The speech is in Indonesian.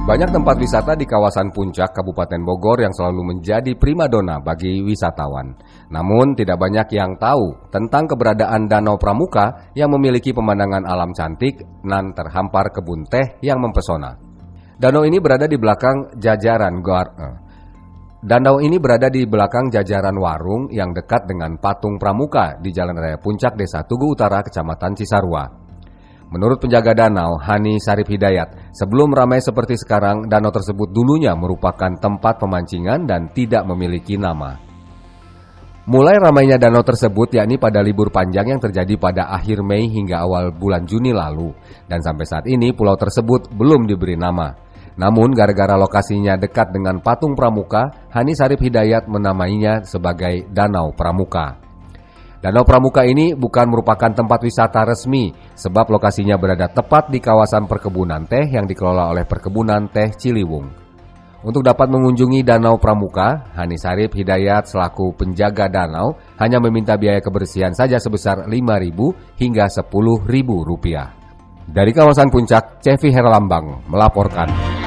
Banyak tempat wisata di kawasan Puncak, Kabupaten Bogor yang selalu menjadi primadona bagi wisatawan. Namun tidak banyak yang tahu tentang keberadaan Danau Pramuka yang memiliki pemandangan alam cantik nan terhampar kebun teh yang mempesona. Danau ini berada di belakang jajaran warung yang dekat dengan patung Pramuka di Jalan Raya Puncak, Desa Tugu Utara, Kecamatan Cisarua. Menurut penjaga danau, Hani Sarip Hidayat, sebelum ramai seperti sekarang, danau tersebut dulunya merupakan tempat pemancingan dan tidak memiliki nama. Mulai ramainya danau tersebut yakni pada libur panjang yang terjadi pada akhir Mei hingga awal bulan Juni lalu. Dan sampai saat ini pulau tersebut belum diberi nama. Namun gara-gara lokasinya dekat dengan patung Pramuka, Hani Sarip Hidayat menamainya sebagai Danau Pramuka. Danau Pramuka ini bukan merupakan tempat wisata resmi sebab lokasinya berada tepat di kawasan perkebunan teh yang dikelola oleh Perkebunan Teh Ciliwung. Untuk dapat mengunjungi Danau Pramuka, Hani Sarip Hidayat selaku penjaga danau hanya meminta biaya kebersihan saja sebesar Rp5.000 hingga Rp10.000. Dari kawasan Puncak, Cevi Herlambang melaporkan.